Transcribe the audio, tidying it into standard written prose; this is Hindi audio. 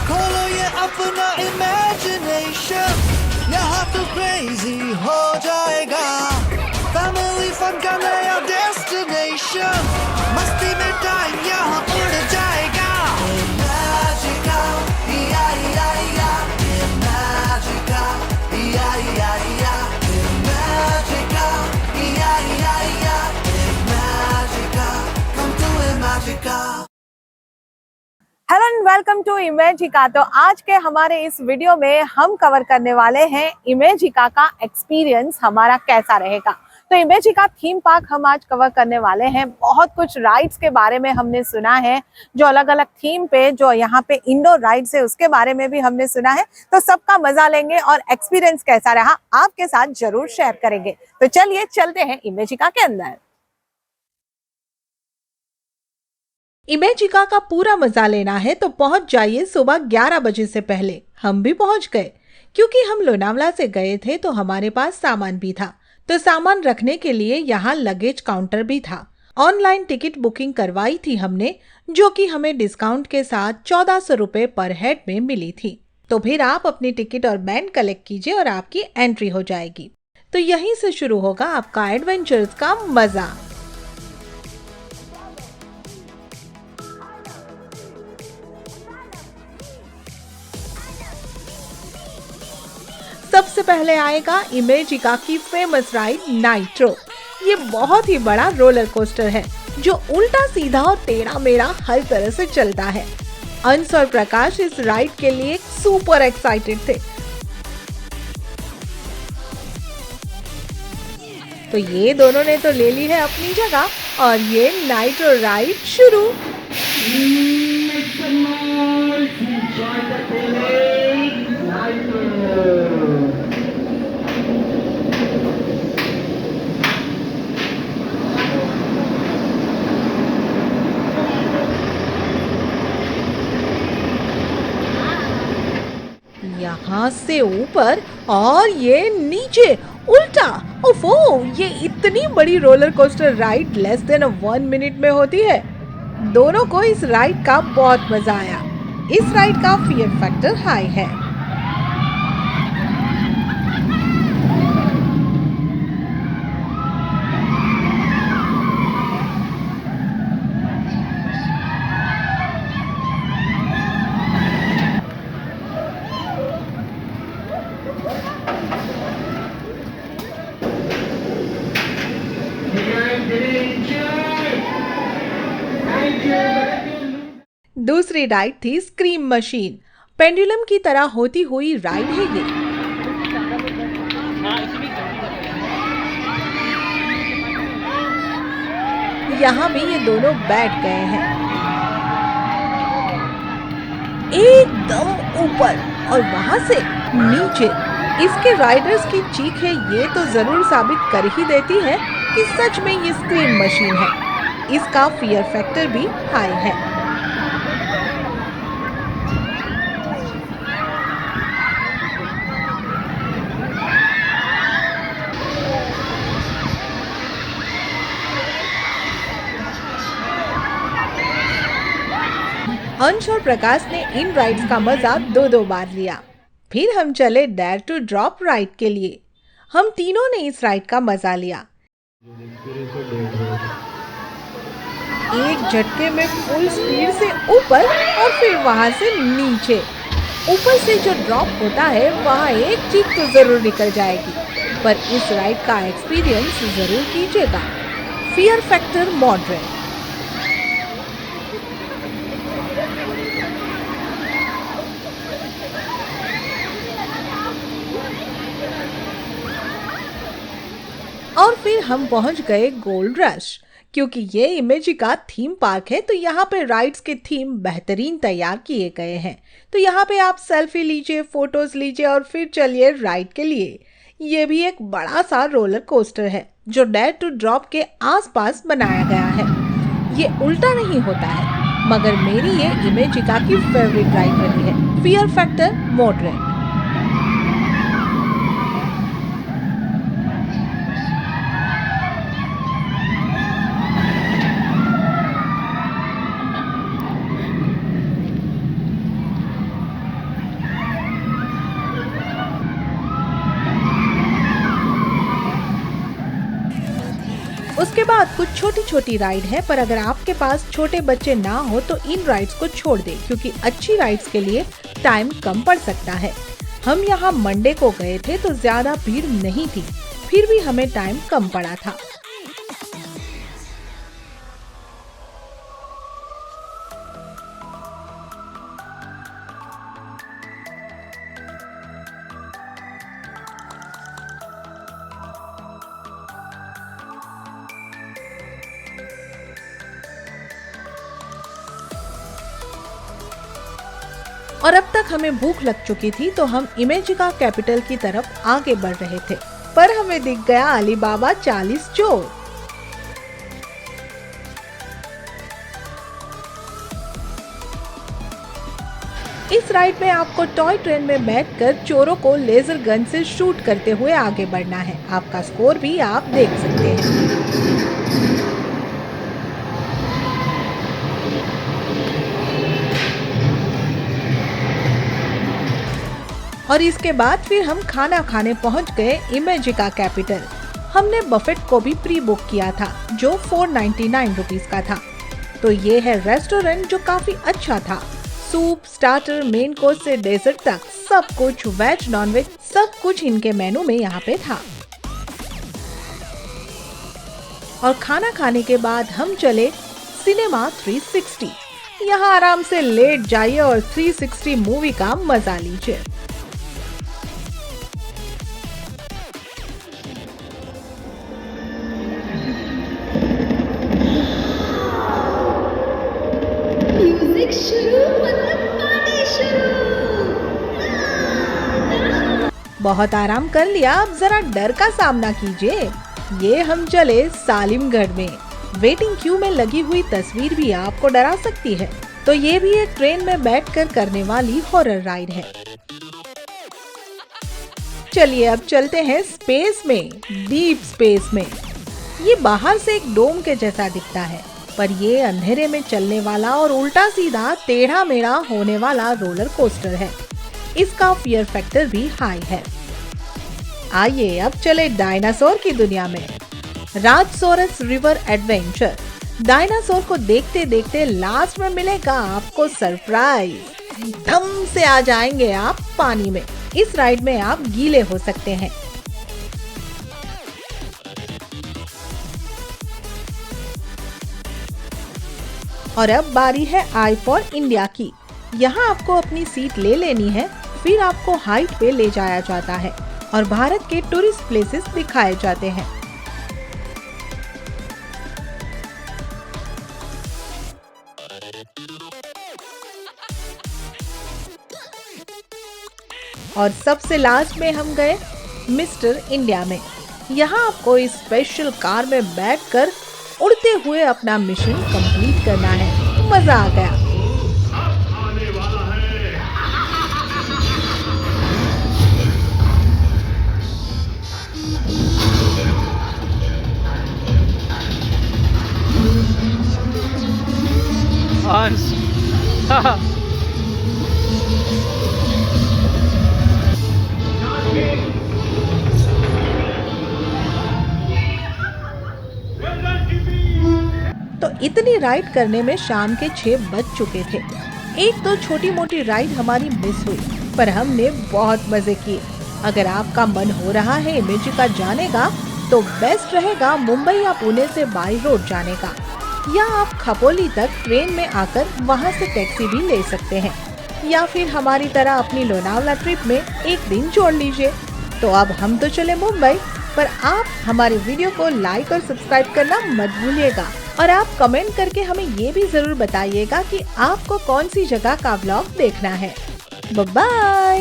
खोलो ये अपना इमेजिनेशन, यहाँ तो क्रेजी हो जाएगा। फैमिली फन का नया डेस्टिनेशन, मस्ती में टाइम यहाँ उड़ जाएगा। Magica, या या या, Magica, या या या, Magica, या या या, Magica, come to Magica। Hello and welcome to Imagica. तो आज के हमारे इस वीडियो में हम कवर करने वाले हैं इमेजिका का एक्सपीरियंस हमारा कैसा रहेगा। तो इमेजिका थीम पार्क हम आज कवर करने वाले हैं। बहुत कुछ राइड्स के बारे में हमने सुना है, जो अलग अलग थीम पे जो यहाँ पे इंडोर राइड्स है उसके बारे में भी हमने सुना है। तो सबका मजा लेंगे और एक्सपीरियंस कैसा रहा आपके साथ जरूर शेयर करेंगे। तो चलिए चलते हैं इमेजिका के अंदर। इमेजिका का पूरा मजा लेना है तो पहुंच जाइए सुबह 11 बजे से पहले। हम भी पहुंच गए क्योंकि हम लोनावला से गए थे तो हमारे पास सामान भी था। तो सामान रखने के लिए यहाँ लगेज काउंटर भी था। ऑनलाइन टिकट बुकिंग करवाई थी हमने, जो कि हमें डिस्काउंट के साथ 1400 रुपए पर हेड में मिली थी। तो फिर आप अपनी टिकट और बैंड कलेक्ट कीजिए और आपकी एंट्री हो जाएगी। तो यहीं से शुरू होगा आपका एडवेंचर्स का मजा। सबसे पहले आएगा इमेजिका की फेमस राइड नाइट्रो। ये बहुत ही बड़ा रोलर कोस्टर है जो उल्टा सीधा और टेढ़ा मेढ़ा हर तरह से चलता है। अंश और प्रकाश इस राइड के लिए सुपर एक्साइटेड थे। तो ये दोनों ने तो ले ली है अपनी जगह और ये नाइट्रो राइड शुरू। यहाँ से ऊपर और ये नीचे उल्टा। ओफो, ये इतनी बड़ी roller coaster ride less than 1 minute में होती है। दोनों को इस राइड का बहुत मजा आया। इस राइड का फियर फैक्टर हाई है। दूसरी राइड थी स्क्रीम मशीन। पेंडुलम की तरह होती हुई राइड है ये। यहाँ भी ये दोनों बैठ गए हैं एकदम ऊपर और वहां से नीचे। इसके राइडर्स की चीख है ये तो जरूर साबित कर ही देती है कि सच में ये स्क्रीम मशीन है। इसका फियर फैक्टर भी हाई है। अंश और प्रकाश ने इन राइड्स का मजा 2-2 बार लिया। फिर हम चले डेयर टू ड्रॉप राइड के लिए। हम तीनों ने इस राइड का मजा लिया। एक झटके में फुल स्पीड से ऊपर और फिर वहां से नीचे। ऊपर से जो ड्रॉप होता है वहां एक चीख तो जरूर निकल जाएगी, पर इस राइड का एक्सपीरियंस जरूर कीजिएगा। Fear factor moderate. और फिर हम पहुंच गए गोल्ड रश। क्योंकि ये इमेजिका थीम पार्क है तो यहाँ पे राइड्स के थीम बेहतरीन तैयार किए गए हैं। तो यहाँ पे आप सेल्फी लीजिए, फोटोज लीजिए और फिर चलिए राइड के लिए। ये भी एक बड़ा सा रोलर कोस्टर है जो डेयर टू ड्रॉप के आसपास बनाया गया है। ये उल्टा नहीं होता है, मगर मेरी ये इमेजिका की फेवरेट राइड रही है। Fear factor moderate. साथ कुछ छोटी छोटी राइड है, पर अगर आपके पास छोटे बच्चे ना हो तो इन राइड्स को छोड़ दें, क्योंकि अच्छी राइड्स के लिए टाइम कम पड़ सकता है। हम यहाँ मंडे को गए थे तो ज्यादा भीड़ नहीं थी, फिर भी हमें टाइम कम पड़ा था। और अब तक हमें भूख लग चुकी थी तो हम इमेजिका कैपिटल की तरफ आगे बढ़ रहे थे, पर हमें दिख गया अलीबाबा 40 चोर। इस राइड में आपको टॉय ट्रेन में बैठकर चोरों को लेजर गन से शूट करते हुए आगे बढ़ना है। आपका स्कोर भी आप देख सकते हैं। और इसके बाद फिर हम खाना खाने पहुंच गए इमेजिका कैपिटल। हमने बफेट को भी प्री बुक किया था जो 499 रुपीस का था। तो ये है रेस्टोरेंट जो काफी अच्छा था। सूप, स्टार्टर, मेन कोर्स से डेजर्ट तक सब कुछ वेज नॉन वेज सब कुछ इनके मेनू में यहाँ पे था। और खाना खाने के बाद हम चले सिनेमा 360। यहाँ आराम से लेट जाइए और 360 मूवी का मजा लीजिए। बहुत आराम कर लिया, अब जरा डर का सामना कीजिए। ये हम चले सालिमगढ़ में। वेटिंग क्यू में लगी हुई तस्वीर भी आपको डरा सकती है, तो ये भी एक ट्रेन में बैठकर करने वाली हॉरर राइड है। चलिए अब चलते हैं स्पेस में, डीप स्पेस में। ये बाहर से एक डोम के जैसा दिखता है, पर ये अंधेरे में चलने वाला और उल्टा सीधा टेढ़ा मेढ़ा होने वाला रोलर कोस्टर है। इसका फियर फैक्टर भी हाई है। आइए अब चले डायनासोर की दुनिया में। Rajasaurus river adventure. डायनासोर को देखते देखते लास्ट में मिलेगा आपको सरप्राइज। धम से आ जाएंगे आप पानी में। इस राइड में आप गीले हो सकते हैं। और अब बारी है आई फॉर इंडिया की। यहाँ आपको अपनी सीट ले लेनी है, फिर आपको हाइट पे ले जाया जाता है और भारत के टूरिस्ट प्लेसेस दिखाए जाते हैं। और सबसे लास्ट में हम गए मिस्टर इंडिया में। यहाँ आपको इस स्पेशल कार में बैठकर उड़ते हुए अपना मिशन कंप्लीट करना है। मजा आ गया। तो इतनी राइड करने में शाम के 6 बज चुके थे। एक तो छोटी मोटी राइड हमारी मिस हुई, पर हमने बहुत मजे किए। अगर आपका मन हो रहा है इमेजिका जाने का, तो बेस्ट रहेगा मुंबई या पुणे से बाई रोड जाने का, या आप खपोली तक ट्रेन में आकर वहां से टैक्सी भी ले सकते हैं, या फिर हमारी तरह अपनी लोनावला ट्रिप में एक दिन जोड़ लीजिए। तो अब हम तो चले मुंबई, पर आप हमारे वीडियो को लाइक और सब्सक्राइब करना मत भूलिएगा। और आप कमेंट करके हमें ये भी जरूर बताइएगा कि आपको कौन सी जगह का व्लॉग देखना है। Bye bye.